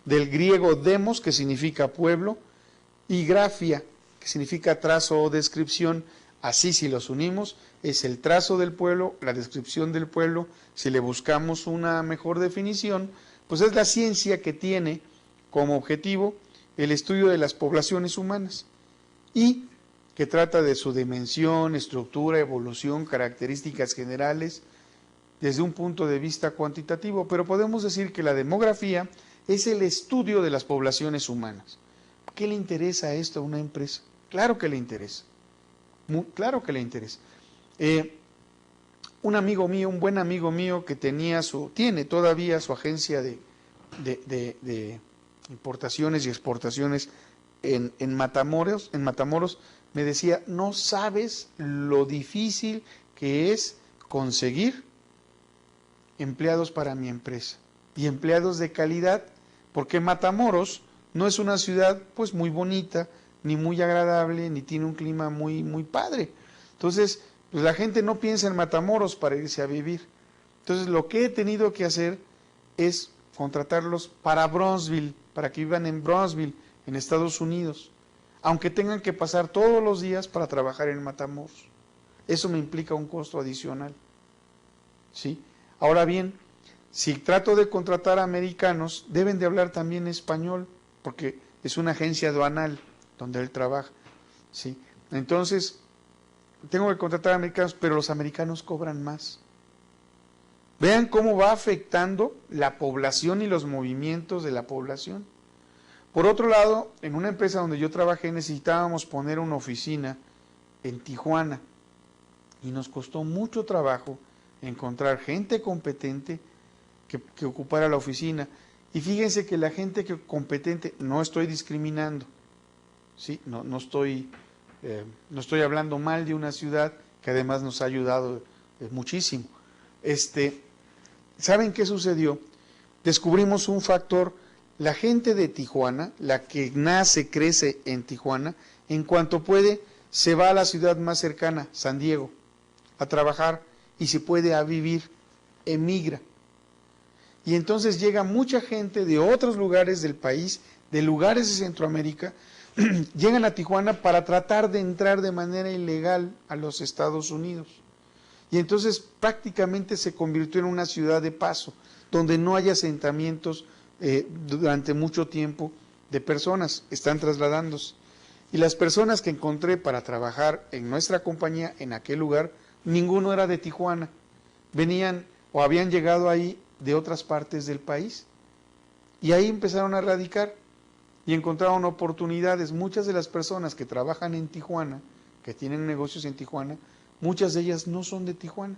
Del griego demos, que significa pueblo, y grafía, que significa trazo o descripción. Así, si los unimos, es el trazo del pueblo, la descripción del pueblo. Si le buscamos una mejor definición, pues es la ciencia que tiene como objetivo el estudio de las poblaciones humanas y que trata de su dimensión, estructura, evolución, características generales desde un punto de vista cuantitativo. Pero podemos decir que la demografía es el estudio de las poblaciones humanas. ¿Qué le interesa esto a una empresa? Claro que le interesa. Claro que le interesa. Un amigo mío, un buen amigo mío que tiene todavía su agencia de importaciones y exportaciones en Matamoros, me decía, no sabes lo difícil que es conseguir empleados para mi empresa y empleados de calidad, porque Matamoros no es una ciudad pues muy bonita, ni muy agradable, ni tiene un clima muy, muy padre. Entonces, pues la gente no piensa en Matamoros para irse a vivir. Entonces, lo que he tenido que hacer es contratarlos para Brownsville, para que vivan en Brownsville, en Estados Unidos, aunque tengan que pasar todos los días para trabajar en Matamoros. Eso me implica un costo adicional, ¿sí? Ahora bien, si trato de contratar a americanos, deben de hablar también español, porque es una agencia aduanal donde él trabaja, ¿sí? Entonces, tengo que contratar a americanos, pero los americanos cobran más. Vean cómo va afectando la población y los movimientos de la población. Por otro lado, en una empresa donde yo trabajé necesitábamos poner una oficina en Tijuana y nos costó mucho trabajo encontrar gente competente que ocupara la oficina. Y fíjense que la gente competente, no estoy discriminando, ¿sí? No estoy hablando mal de una ciudad que además nos ha ayudado muchísimo. ¿Saben qué sucedió? Descubrimos un factor. La gente de Tijuana, la que nace, crece en Tijuana, en cuanto puede, se va a la ciudad más cercana, San Diego, a trabajar, y si puede a vivir, emigra. Y entonces llega mucha gente de otros lugares del país, de lugares de Centroamérica, llegan a Tijuana para tratar de entrar de manera ilegal a los Estados Unidos. Y entonces prácticamente se convirtió en una ciudad de paso, donde no hay asentamientos durante mucho tiempo de personas, están trasladándose. Y las personas que encontré para trabajar en nuestra compañía en aquel lugar, ninguno era de Tijuana, venían o habían llegado ahí de otras partes del país. Y ahí empezaron a radicar y encontraron oportunidades. Muchas de las personas que trabajan en Tijuana, que tienen negocios en Tijuana, muchas de ellas no son de Tijuana.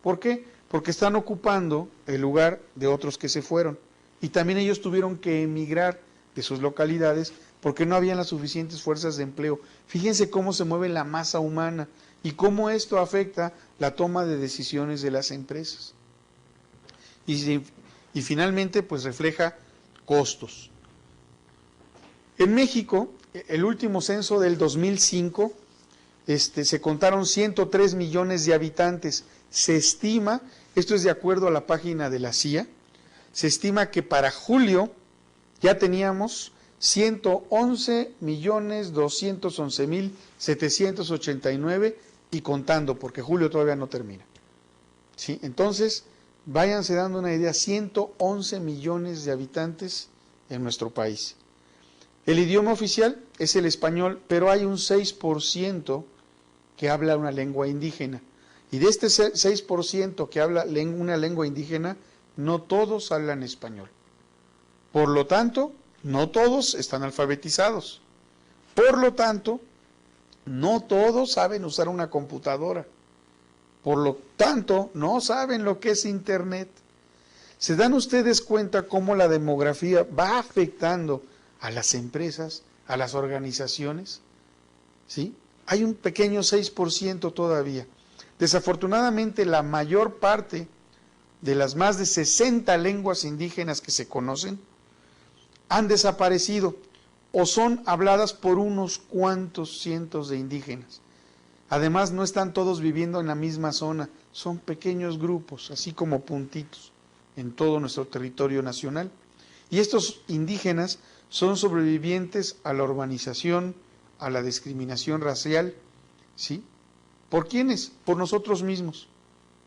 ¿Por qué? Porque están ocupando el lugar de otros que se fueron. Y también ellos tuvieron que emigrar de sus localidades porque no habían las suficientes fuerzas de empleo. Fíjense cómo se mueve la masa humana y cómo esto afecta la toma de decisiones de las empresas. Y finalmente, pues refleja costos. En México, el último censo del 2005, se contaron 103 millones de habitantes. Se estima, esto es de acuerdo a la página de la CIA, se estima que para julio ya teníamos 111.211.789 y contando, porque julio todavía no termina. ¿Sí? Entonces, váyanse dando una idea, 111 millones de habitantes en nuestro país. El idioma oficial es el español, pero hay un 6% que habla una lengua indígena. Y de este 6% que habla una lengua indígena, no todos hablan español. Por lo tanto, no todos están alfabetizados. Por lo tanto, No todos saben usar una computadora. Por lo tanto, no saben lo que es Internet. ¿Se dan ustedes cuenta cómo la demografía va afectando a las empresas, a las organizaciones? ¿Sí? Hay un pequeño 6% todavía. Desafortunadamente, la mayor parte de las más de 60 lenguas indígenas que se conocen han desaparecido o son habladas por unos cuantos cientos de indígenas. Además, no están todos viviendo en la misma zona, son pequeños grupos, así como puntitos, en todo nuestro territorio nacional. Y estos indígenas son sobrevivientes a la urbanización, a la discriminación racial, ¿sí? ¿Por quiénes? Por nosotros mismos,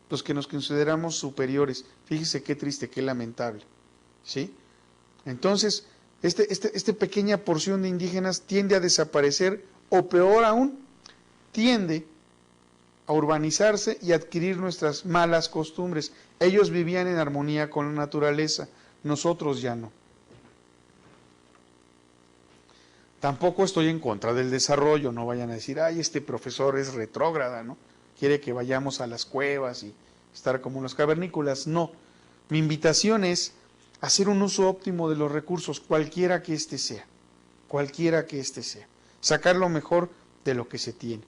los que nos consideramos superiores. Fíjese qué triste, qué lamentable, ¿sí? Entonces, esta pequeña porción de indígenas tiende a desaparecer, o peor aún, tiende a urbanizarse y adquirir nuestras malas costumbres. Ellos vivían en armonía con la naturaleza, nosotros ya no. Tampoco estoy en contra del desarrollo, no vayan a decir, ay, este profesor es retrógrada, ¿no? Quiere que vayamos a las cuevas y estar como los cavernícolas. No, mi invitación es hacer un uso óptimo de los recursos, cualquiera que éste sea, sacar lo mejor de lo que se tiene.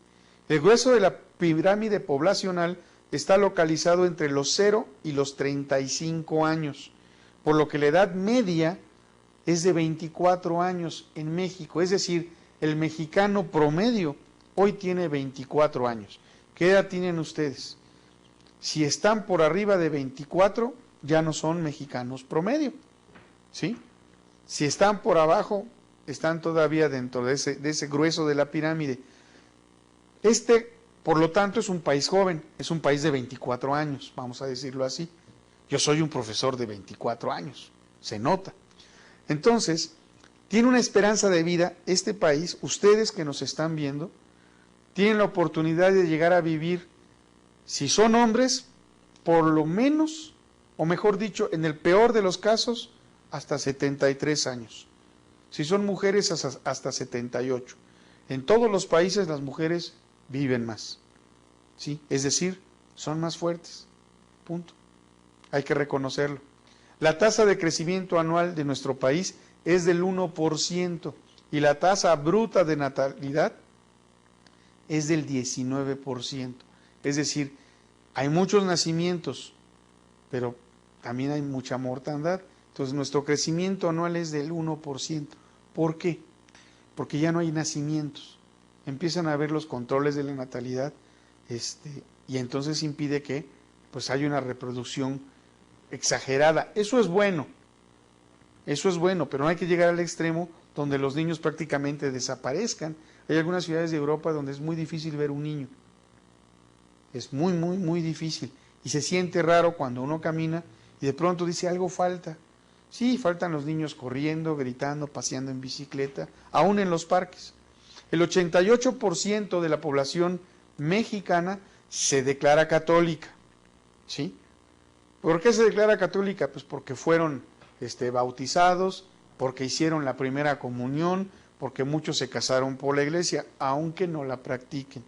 El grueso de la pirámide poblacional está localizado entre los 0 y los 35 años, por lo que la edad media es de 24 años en México, es decir, el mexicano promedio hoy tiene 24 años. ¿Qué edad tienen ustedes? Si están por arriba de 24, ya no son mexicanos promedio, ¿sí? Si están por abajo, están todavía dentro de ese grueso de la pirámide. Por lo tanto, es un país joven, es un país de 24 años, vamos a decirlo así. Yo soy un profesor de 24 años, se nota. Entonces, tiene una esperanza de vida este país, ustedes que nos están viendo, tienen la oportunidad de llegar a vivir, si son hombres, por lo menos, o mejor dicho, en el peor de los casos, hasta 73 años. Si son mujeres, hasta 78. En todos los países las mujeres viven más, ¿sí? Es decir, son más fuertes, punto. Hay que reconocerlo. La tasa de crecimiento anual de nuestro país es del 1% y la tasa bruta de natalidad es del 19%. Es decir, hay muchos nacimientos, pero también hay mucha mortandad. Entonces, nuestro crecimiento anual es del 1%. ¿Por qué? Porque ya no hay nacimientos. Empiezan a haber los controles de la natalidad, y entonces impide que pues haya una reproducción exagerada. Eso es bueno, pero no hay que llegar al extremo donde los niños prácticamente desaparezcan. Hay algunas ciudades de Europa donde es muy difícil ver un niño. Es muy, muy, muy difícil. Y se siente raro cuando uno camina y de pronto dice algo falta. Sí, faltan los niños corriendo, gritando, paseando en bicicleta, aún en los parques. El 88% de la población mexicana se declara católica, ¿sí? ¿Por qué se declara católica? Pues porque fueron bautizados, porque hicieron la primera comunión, porque muchos se casaron por la iglesia, aunque no la practiquen.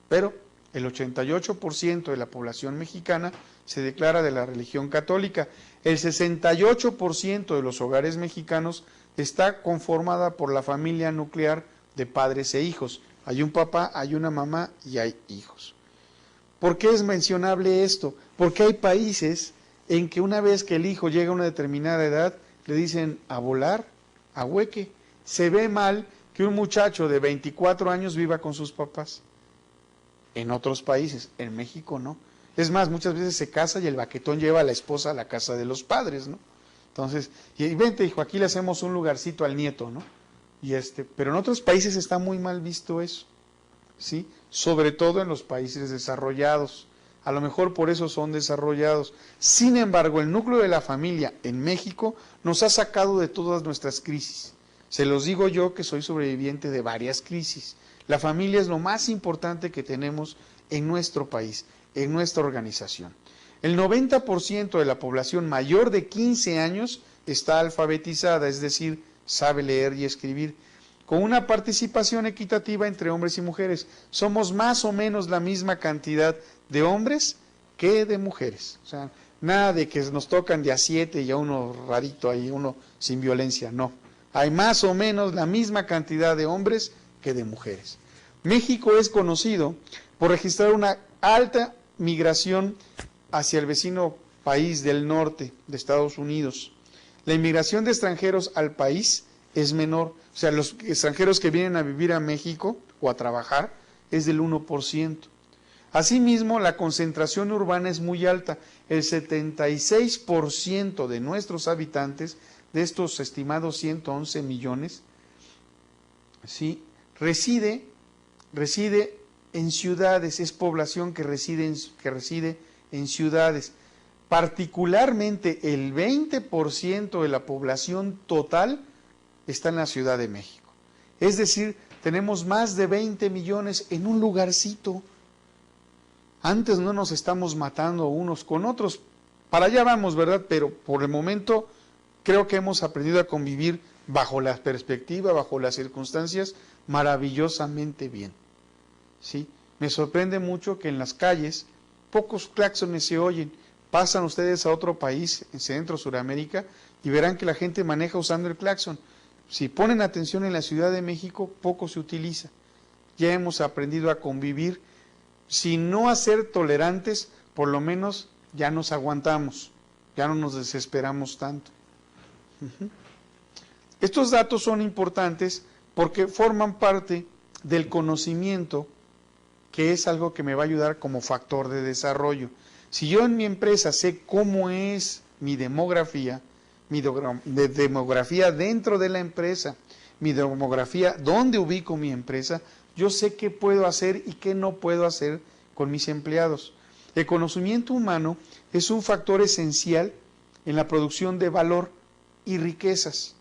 Pero el 88% de la población mexicana se declara de la religión católica. El 68% de los hogares mexicanos está conformada por la familia nuclear de padres e hijos. Hay un papá, hay una mamá y hay hijos. ¿Por qué es mencionable esto? Porque hay países en que una vez que el hijo llega a una determinada edad, le dicen a volar, a hueque. Se ve mal que un muchacho de 24 años viva con sus papás. En otros países, en México no. Es más, muchas veces se casa y el baquetón lleva a la esposa a la casa de los padres, ¿no? Entonces, y vente, hijo, aquí le hacemos un lugarcito al nieto, ¿no? Pero en otros países está muy mal visto eso, ¿sí? Sobre todo en los países desarrollados. A lo mejor por eso son desarrollados. Sin embargo, el núcleo de la familia en México nos ha sacado de todas nuestras crisis. Se los digo yo que soy sobreviviente de varias crisis. La familia es lo más importante que tenemos en nuestro país, en nuestra organización. El 90% de la población mayor de 15 años está alfabetizada, es decir, sabe leer y escribir. con una participación equitativa entre hombres y mujeres. Somos más o menos la misma cantidad de hombres que de mujeres. O sea, nada de que nos tocan de a 7 y a uno rarito ahí, uno sin violencia, no. Hay más o menos la misma cantidad de hombres que de mujeres. México es conocido por registrar una alta migración hacia el vecino país del norte de Estados Unidos. La inmigración de extranjeros al país es menor, o sea, los extranjeros que vienen a vivir a México o a trabajar es del 1%. Asimismo, la concentración urbana es muy alta, el 76% de nuestros habitantes, de estos estimados 111 millones, ¿sí?, reside en ciudades, es población que reside en ciudades. Particularmente el 20% de la población total está en la Ciudad de México. Es decir, tenemos más de 20 millones en un lugarcito. Antes no nos estamos matando unos con otros. Para allá vamos, ¿verdad? Pero por el momento creo que hemos aprendido a convivir bajo la perspectiva, bajo las circunstancias, maravillosamente bien. ¿Sí? Me sorprende mucho que en las calles pocos claxones se oyen. Pasan ustedes a otro país, en Centro, Suramérica, y verán que la gente maneja usando el claxon. Si ponen atención en la Ciudad de México, poco se utiliza. Ya hemos aprendido a convivir, si no a ser tolerantes, por lo menos ya nos aguantamos, ya no nos desesperamos tanto. Estos datos son importantes porque forman parte del conocimiento, que es algo que me va a ayudar como factor de desarrollo. Si yo en mi empresa sé cómo es mi demografía dentro de la empresa, mi demografía, dónde ubico mi empresa, yo sé qué puedo hacer y qué no puedo hacer con mis empleados. El conocimiento humano es un factor esencial en la producción de valor y riquezas.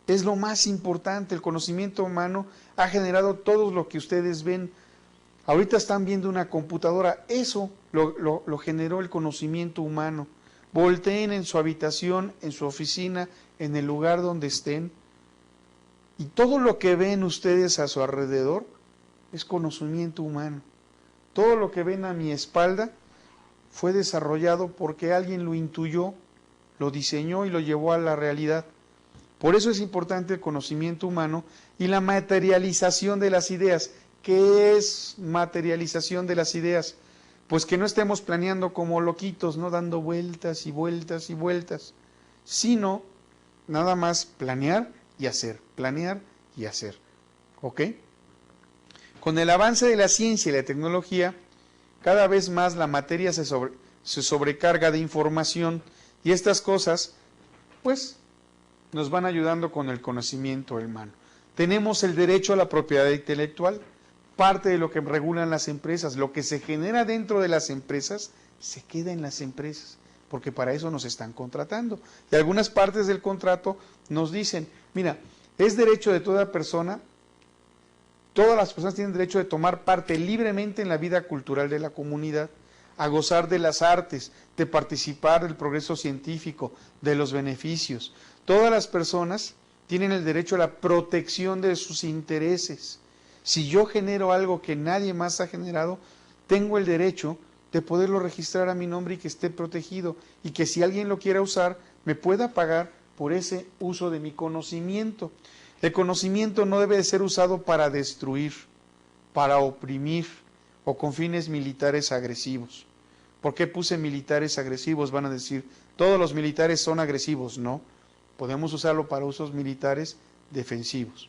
Es lo más importante. El conocimiento humano ha generado todo lo que ustedes ven. Ahorita están viendo una computadora, eso lo generó el conocimiento humano. Volteen en su habitación, en su oficina, en el lugar donde estén, y todo lo que ven ustedes a su alrededor es conocimiento humano. Todo lo que ven a mi espalda fue desarrollado porque alguien lo intuyó, lo diseñó y lo llevó a la realidad. Por eso es importante el conocimiento humano y la materialización de las ideas. ¿Qué es materialización de las ideas? Pues que no estemos planeando como loquitos, no dando vueltas y vueltas y vueltas, sino nada más planear y hacer, ¿ok? Con el avance de la ciencia y la tecnología, cada vez más la materia se sobrecarga de información y estas cosas, pues, nos van ayudando con el conocimiento humano. Tenemos el derecho a la propiedad intelectual. Parte de lo que regulan las empresas, lo que se genera dentro de las empresas, se queda en las empresas, porque para eso nos están contratando. Y algunas partes del contrato nos dicen, mira, es derecho de toda persona, todas las personas tienen derecho de tomar parte libremente en la vida cultural de la comunidad, a gozar de las artes, de participar del progreso científico, de los beneficios. Todas las personas tienen el derecho a la protección de sus intereses. Si yo genero algo que nadie más ha generado, tengo el derecho de poderlo registrar a mi nombre y que esté protegido, y que si alguien lo quiera usar, me pueda pagar por ese uso de mi conocimiento. El conocimiento no debe de ser usado para destruir, para oprimir o con fines militares agresivos. ¿Por qué puse militares agresivos? Van a decir, todos los militares son agresivos. No, podemos usarlo para usos militares defensivos,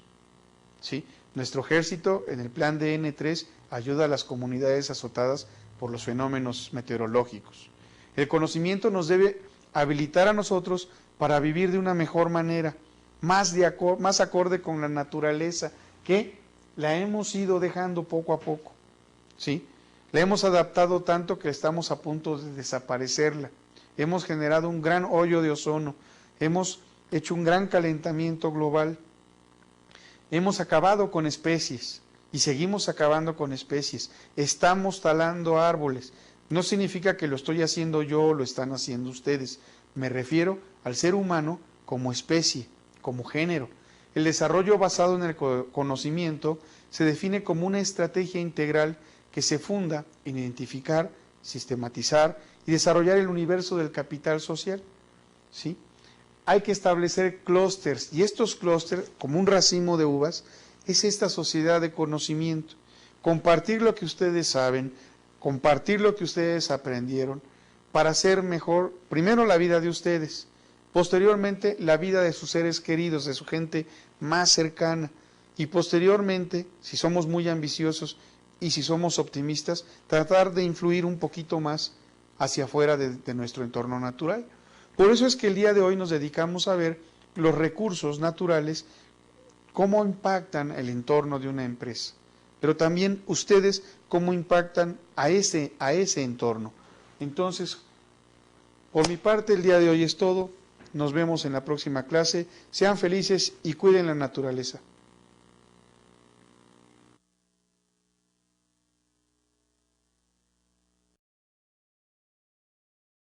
¿sí? Nuestro ejército, en el plan de N3, ayuda a las comunidades azotadas por los fenómenos meteorológicos. El conocimiento nos debe habilitar a nosotros para vivir de una mejor manera, más acorde con la naturaleza, que la hemos ido dejando poco a poco, ¿sí? La hemos adaptado tanto que estamos a punto de desaparecerla. Hemos generado un gran hoyo de ozono, hemos hecho un gran calentamiento global. Hemos acabado con especies y seguimos acabando con especies. Estamos talando árboles. No significa que lo estoy haciendo yo o lo están haciendo ustedes. Me refiero al ser humano como especie, como género. El desarrollo basado en el conocimiento se define como una estrategia integral que se funda en identificar, sistematizar y desarrollar el universo del capital social, ¿sí? Hay que establecer clústeres, y estos clústeres, como un racimo de uvas, es esta sociedad de conocimiento. Compartir lo que ustedes saben, compartir lo que ustedes aprendieron, para hacer mejor, primero la vida de ustedes, posteriormente la vida de sus seres queridos, de su gente más cercana, y posteriormente, si somos muy ambiciosos y si somos optimistas, tratar de influir un poquito más hacia afuera de nuestro entorno natural. Por eso es que el día de hoy nos dedicamos a ver los recursos naturales, cómo impactan el entorno de una empresa, pero también ustedes cómo impactan a ese entorno. Entonces, por mi parte el día de hoy es todo, nos vemos en la próxima clase, sean felices y cuiden la naturaleza.